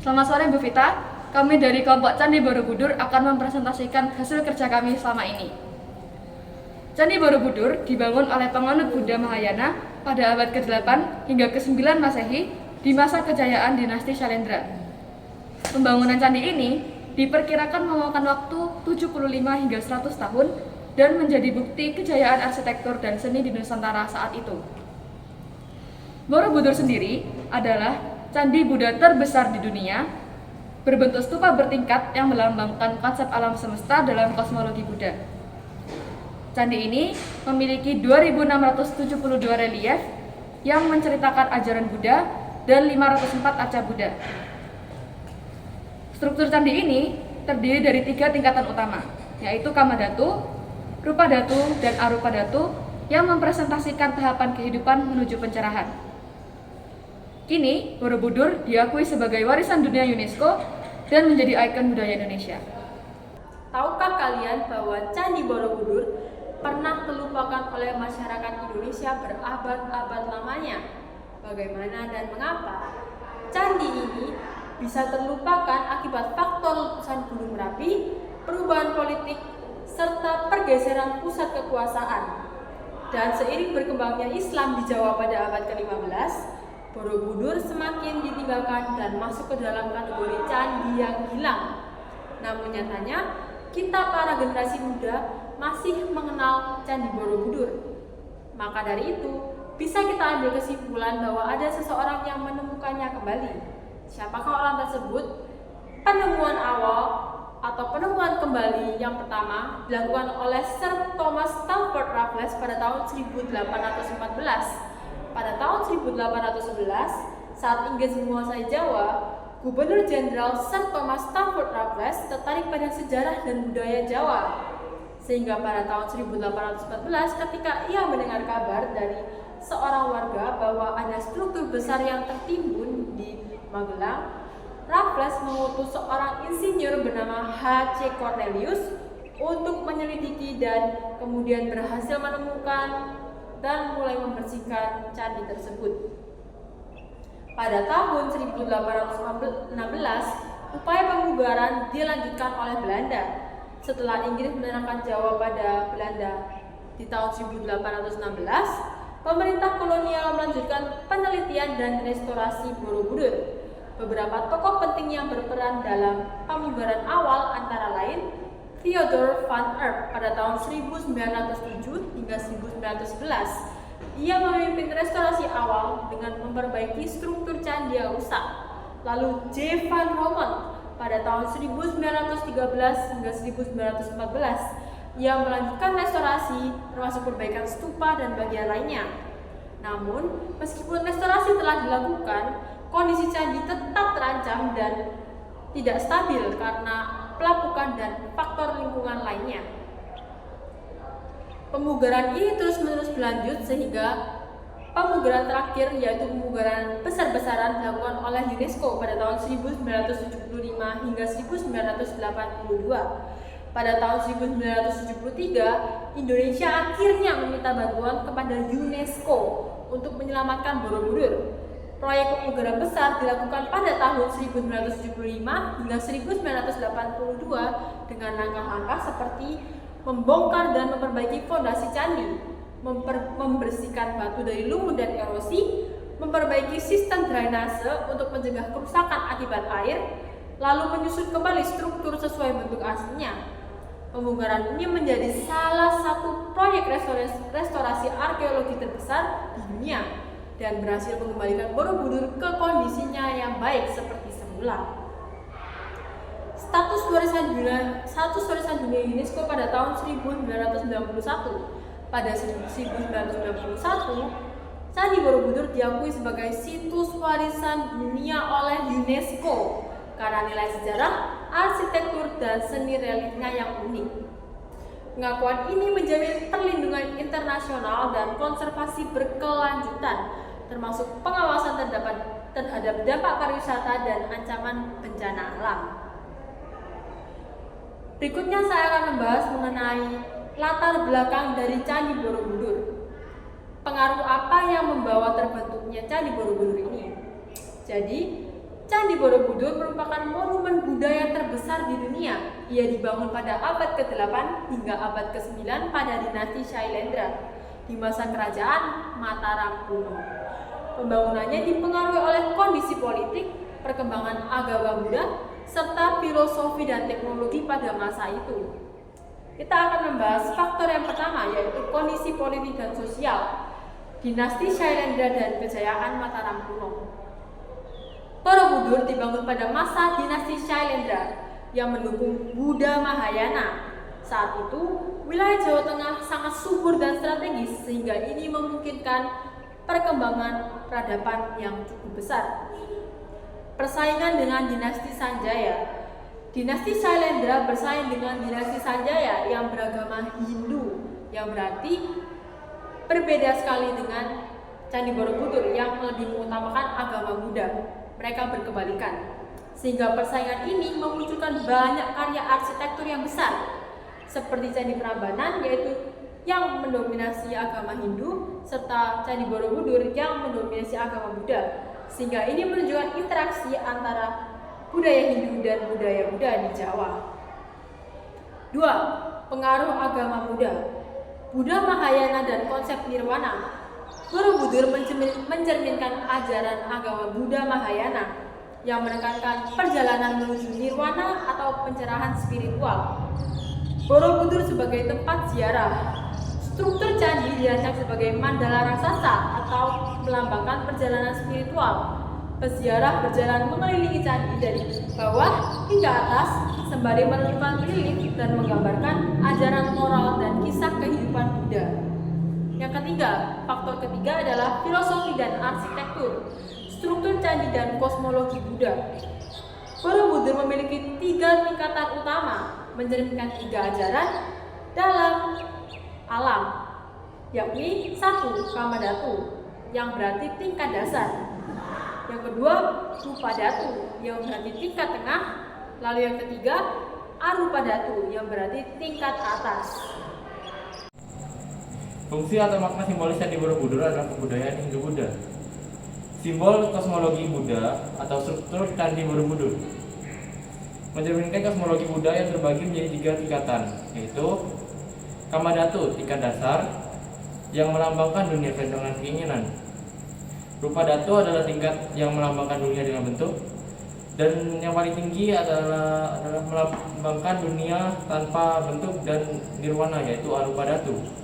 Selamat sore Bu Vita, kami dari kelompok Candi Borobudur akan mempresentasikan hasil kerja kami selama ini. Candi Borobudur dibangun oleh penganut Buddha Mahayana pada abad ke-8 hingga ke-9 Masehi di masa kejayaan dinasti Syailendra. Pembangunan candi ini diperkirakan memakan waktu 75 hingga 100 tahun dan menjadi bukti kejayaan arsitektur dan seni di Nusantara saat itu. Borobudur sendiri adalah candi Buddha terbesar di dunia, berbentuk stupa bertingkat yang melambangkan konsep alam semesta dalam kosmologi Buddha. Candi ini memiliki 2.672 relief yang menceritakan ajaran Buddha dan 504 arca Buddha. Struktur candi ini terdiri dari 3 tingkatan utama, yaitu Kamadhatu, Rupadhatu, dan Arupadhatu yang mempresentasikan tahapan kehidupan menuju pencerahan. Kini, Borobudur diakui sebagai warisan dunia UNESCO dan menjadi ikon budaya Indonesia. Tahukah kalian bahwa Candi Borobudur pernah terlupakan oleh masyarakat Indonesia berabad-abad lamanya? Bagaimana dan mengapa? Candi ini bisa terlupakan akibat faktor letusan Gunung Merapi, perubahan politik, serta pergeseran pusat kekuasaan. Dan seiring berkembangnya Islam di Jawa pada abad ke-15, Borobudur semakin ditinggalkan dan masuk ke dalam kategori candi yang hilang. Namun nyatanya, kita para generasi muda masih mengenal Candi Borobudur. Maka dari itu, bisa kita ambil kesimpulan bahwa ada seseorang yang menemukannya kembali. Siapakah orang tersebut? Penemuan awal atau penemuan kembali yang pertama dilakukan oleh Sir Thomas Stamford Raffles pada tahun 1814. Pada tahun 1811, saat Inggris menguasai Jawa, Gubernur Jenderal Sir Thomas Stamford Raffles tertarik pada sejarah dan budaya Jawa. Sehingga pada tahun 1814, ketika ia mendengar kabar dari seorang warga bahwa ada struktur besar yang tertimbun di Magelang, Raffles mengutus seorang insinyur bernama H.C. Cornelius untuk menyelidiki dan kemudian berhasil menemukan dan mulai membersihkan candi tersebut. Pada tahun 1816, upaya pemugaran dilanjutkan oleh Belanda. Setelah Inggris menyerahkan Jawa pada Belanda di tahun 1816, pemerintah kolonial melanjutkan penelitian dan restorasi Borobudur. Beberapa tokoh penting yang berperan dalam pemugaran awal antara lain Theodore van Erp pada tahun 1907 hingga 1911. Ia memimpin restorasi awal dengan memperbaiki struktur candi yang rusak. Lalu J. van Romon pada tahun 1913 hingga 1914. Ia melanjutkan restorasi termasuk perbaikan stupa dan bagian lainnya. Namun, meskipun restorasi telah dilakukan, kondisi candi tetap terancam dan tidak stabil karena pelapukan dan faktor lingkungan lainnya. Pemugaran ini terus-menerus berlanjut sehingga pemugaran terakhir yaitu pemugaran besar-besaran dilakukan oleh UNESCO pada tahun 1975 hingga 1982. Pada tahun 1973, Indonesia akhirnya meminta bantuan kepada UNESCO untuk menyelamatkan Borobudur. Proyek pemugaran besar dilakukan pada tahun 1975 hingga 1982 dengan langkah-langkah seperti membongkar dan memperbaiki fondasi candi, membersihkan batu dari lumut dan erosi, memperbaiki sistem drainase untuk mencegah kerusakan akibat air, lalu menyusun kembali struktur sesuai bentuk aslinya. Pemugaran ini menjadi salah satu proyek restorasi arkeologi terbesar di dunia dan berhasil mengembalikan Borobudur ke kondisinya yang baik seperti semula. Status warisan dunia UNESCO pada tahun 1991. Pada 1991, Candi Borobudur diakui sebagai situs warisan dunia oleh UNESCO karena nilai sejarah, arsitektur, dan seni reliefnya yang unik. Pengakuan ini menjamin perlindungan internasional dan konservasi berkelanjutan, termasuk pengawasan terhadap dampak pariwisata dan ancaman bencana alam. Berikutnya saya akan membahas mengenai latar belakang dari Candi Borobudur. Pengaruh apa yang membawa terbentuknya Candi Borobudur ini? Jadi, Candi Borobudur merupakan monumen Buddha yang terbesar di dunia. Ia dibangun pada abad ke-8 hingga abad ke-9 pada dinasti Shailendra di masa kerajaan Mataram kuno. Pembangunannya dipengaruhi oleh kondisi politik, perkembangan agama Buddha, serta filosofi dan teknologi pada masa itu. Kita akan membahas faktor yang pertama, yaitu kondisi politik dan sosial dinasti Shailendra dan kejayaan Mataram kuno. Borobudur dibangun pada masa dinasti Shailendra yang mendukung Buddha Mahayana. Saat itu, wilayah Jawa Tengah sangat subur dan strategis sehingga ini memungkinkan perkembangan peradaban yang cukup besar. Persaingan dengan dinasti Sanjaya. Dinasti Shailendra bersaing dengan dinasti Sanjaya yang beragama Hindu, yang berarti berbeda sekali dengan Candi Borobudur yang lebih mengutamakan agama Buddha. Mereka berkebalikan, sehingga persaingan ini memunculkan banyak karya arsitektur yang besar, seperti Candi Prambanan yaitu yang mendominasi agama Hindu, serta Candi Borobudur yang mendominasi agama Buddha, sehingga ini menunjukkan interaksi antara budaya Hindu dan budaya Buddha di Jawa. 2. Pengaruh agama Buddha. Buddha Mahayana dan konsep nirwana. Borobudur mencerminkan ajaran agama Buddha Mahayana yang menekankan perjalanan menuju nirwana atau pencerahan spiritual. Borobudur sebagai tempat ziarah. Struktur candi dirancang sebagai mandala raksasa atau melambangkan perjalanan spiritual. Peziarah berjalan mengelilingi candi dari bawah hingga atas sembari menentukan lilin dan menggambarkan ajaran moral dan kisah kehidupan Buddha. Yang ketiga, faktor ketiga adalah filosofi dan arsitektur, struktur candi dan kosmologi Buddha. Borobudur memiliki 3 tingkatan utama, mencerminkan 3 ajaran dalam alam, yakni 1. Kamadhatu, yang berarti tingkat dasar. Yang kedua, Rupadhatu, yang berarti tingkat tengah. Lalu yang ketiga, Arupadhatu, yang berarti tingkat atas. Fungsi atau makna simbolis Candi Borobudur adalah kebudayaan Hindu-Buddha. Simbol kosmologi Buddha atau struktur Candi Borobudur mencerminkan kosmologi Buddha yang terbagi menjadi 3 tingkatan, yaitu Kamadhatu, tingkat dasar, yang melambangkan dunia dengan keinginan. Rupadhatu adalah tingkat yang melambangkan dunia dengan bentuk, dan yang paling tinggi adalah melambangkan dunia tanpa bentuk dan nirwana, yaitu Arupadhatu.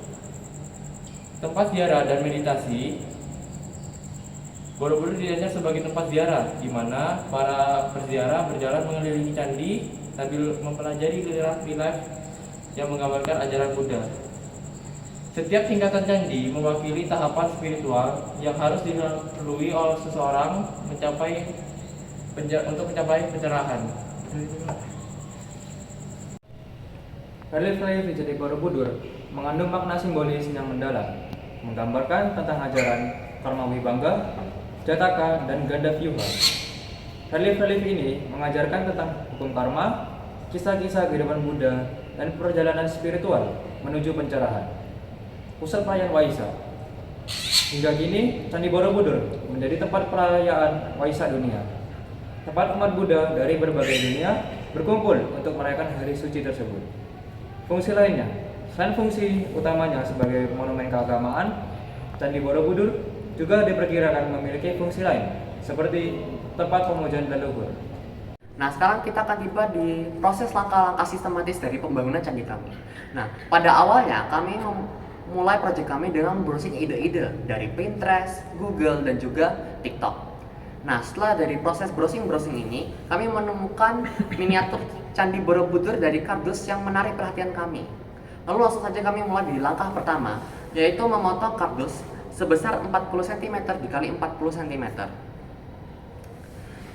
Tempat ziarah dan meditasi. Borobudur dirancang sebagai tempat ziarah, di mana para perziarah berjalan mengelilingi candi sambil mempelajari relief yang menggambarkan ajaran Buddha. Setiap tingkatan candi mewakili tahapan spiritual yang harus dilalui oleh seseorang untuk mencapai pencerahan. Relief-relief di Candi Borobudur mengandung makna simbolis yang mendalam, menggambarkan tentang ajaran Karma Wibangga, Jataka, dan Ganda Vyuha. Relief-relief ini mengajarkan tentang hukum karma, kisah-kisah kehidupan Buddha, dan perjalanan spiritual menuju pencerahan. Pusat perayaan Waisak. Hingga kini, Candi Borobudur menjadi tempat perayaan Waisak dunia. Tempat umat Buddha dari berbagai dunia berkumpul untuk merayakan hari suci tersebut. Fungsi lainnya, selain fungsi utamanya sebagai monumen keagamaan, Candi Borobudur juga diperkirakan memiliki fungsi lain, seperti tempat pemujaan leluhur. Nah, sekarang kita akan tiba di proses langkah-langkah sistematis dari pembangunan candi kami. Nah, pada awalnya kami memulai proyek kami dengan browsing ide-ide dari Pinterest, Google, dan juga TikTok. Nah, setelah dari proses browsing ini, kami menemukan miniatur Candi Borobudur dari kardus yang menarik perhatian kami. Lalu langsung saja kami mulai di langkah pertama, yaitu memotong kardus sebesar 40 cm dikali 40 cm.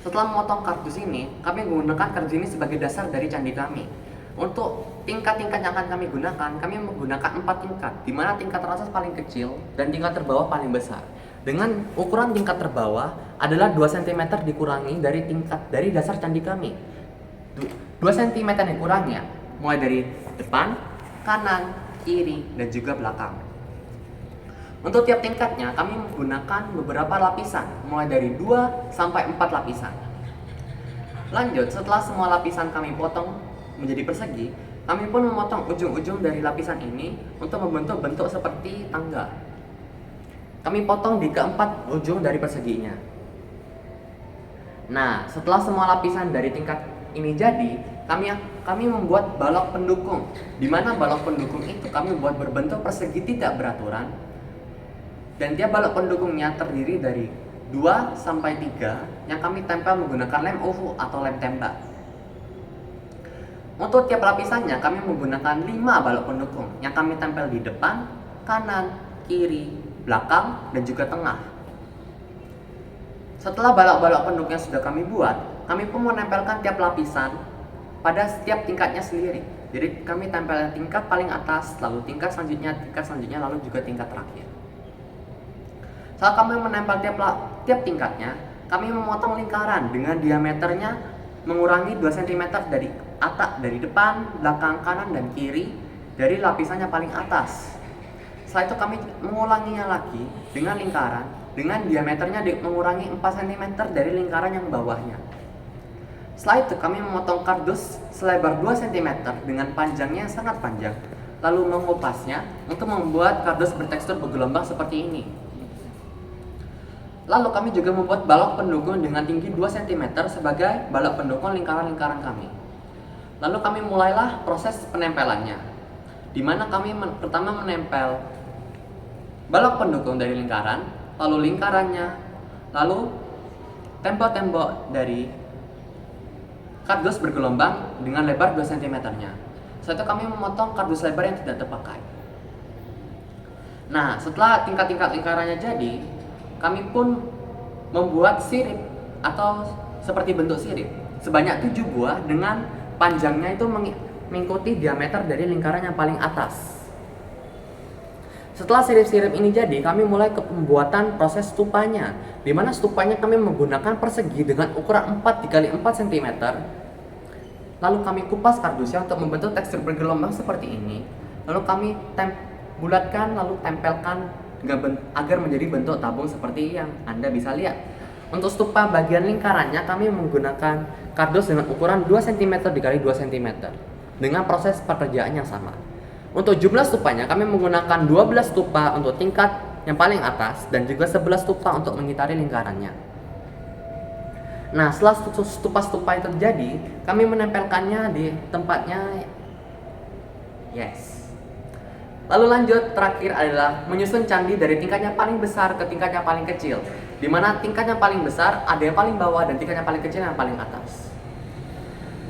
Setelah memotong kardus ini, kami menggunakan kardus ini sebagai dasar dari candi kami. Untuk tingkat-tingkat yang akan kami gunakan, kami menggunakan 4 tingkat, di mana tingkat teratas paling kecil dan tingkat terbawah paling besar. Dengan ukuran tingkat terbawah adalah 2 cm dikurangi dari dasar candi kami. 2 cm dikurangnya, mulai dari depan, kanan, kiri, dan juga belakang. Untuk tiap tingkatnya, kami menggunakan beberapa lapisan, mulai dari 2 sampai 4 lapisan. Lanjut, setelah semua lapisan kami potong menjadi persegi, kami pun memotong ujung-ujung dari lapisan ini untuk membentuk bentuk seperti tangga. Kami potong di keempat ujung dari perseginya. Nah, setelah semua lapisan dari tingkat ini jadi, kami membuat balok pendukung, di mana balok pendukung itu kami buat berbentuk persegi tidak beraturan, dan tiap balok pendukungnya terdiri dari 2 sampai 3 yang kami tempel menggunakan lem UV atau lem tembak. Untuk tiap lapisannya kami menggunakan 5 balok pendukung yang kami tempel di depan, kanan, kiri, belakang, dan juga tengah. Setelah balok-balok pendukung yang sudah kami buat, kami pun menempelkan tiap lapisan pada setiap tingkatnya sendiri. Jadi kami tempel tingkat paling atas, lalu tingkat selanjutnya, lalu juga tingkat terakhir. Saat kami menempel tiap tingkatnya, kami memotong lingkaran dengan diameternya mengurangi 2 cm dari atap, dari depan, belakang, kanan, dan kiri dari lapisannya paling atas. Setelah itu kami mengulanginya lagi dengan lingkaran dengan diameternya mengurangi 4 cm dari lingkaran yang bawahnya. Setelah itu kami memotong kardus selebar 2 cm dengan panjangnya yang sangat panjang, lalu mengupasnya untuk membuat kardus bertekstur bergelombang seperti ini. Lalu kami juga membuat balok pendukung dengan tinggi 2 cm sebagai balok pendukung lingkaran-lingkaran kami. Lalu kami mulailah proses penempelannya, di mana kami pertama menempel balok pendukung dari lingkaran, lalu lingkarannya, lalu tembok-tembok dari kardus bergelombang dengan lebar 2 cm-nya. Setelah itu kami memotong kardus lebar yang tidak terpakai. Nah, setelah tingkat-tingkat lingkarannya jadi, kami pun membuat sirip atau seperti bentuk sirip sebanyak 7 buah dengan panjangnya itu mengikuti diameter dari lingkaran yang paling atas. Setelah sirip-sirip ini jadi, kami mulai ke pembuatan proses stupanya, di mana stupanya kami menggunakan persegi dengan ukuran 4 x 4 cm. Lalu kami kupas kardusnya untuk membentuk tekstur bergelombang seperti ini. Lalu kami bulatkan, lalu tempelkan agar menjadi bentuk tabung seperti yang Anda bisa lihat. Untuk stupa bagian lingkarannya kami menggunakan kardus dengan ukuran 2 cm x 2 cm dengan proses pekerjaan yang sama. Untuk jumlah stupanya kami menggunakan 12 stupa untuk tingkat yang paling atas dan juga 11 stupa untuk mengitari lingkarannya. Nah, setelah stupa-stupa itu terjadi, kami menempelkannya di tempatnya. Yes. Lalu lanjut, terakhir adalah menyusun candi dari tingkatnya paling besar ke tingkatnya paling kecil, di mana tingkatnya paling besar ada yang paling bawah dan tingkatnya paling kecil yang paling atas.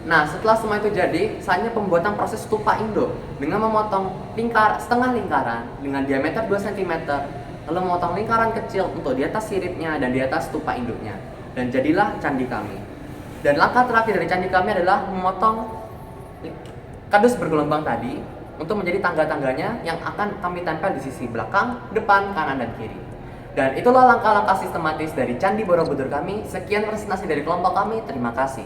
Nah, setelah semua itu jadi, saatnya pembuatan proses stupa Indo dengan memotong setengah lingkaran dengan diameter 2 cm, lalu memotong lingkaran kecil untuk di atas siripnya dan di atas stupa induknya. Dan jadilah candi kami. Dan langkah terakhir dari candi kami adalah memotong kardus bergelombang tadi untuk menjadi tangga-tangganya yang akan kami tempel di sisi belakang, depan, kanan, dan kiri. Dan itulah langkah-langkah sistematis dari Candi Borobudur kami. Sekian presentasi dari kelompok kami. Terima kasih.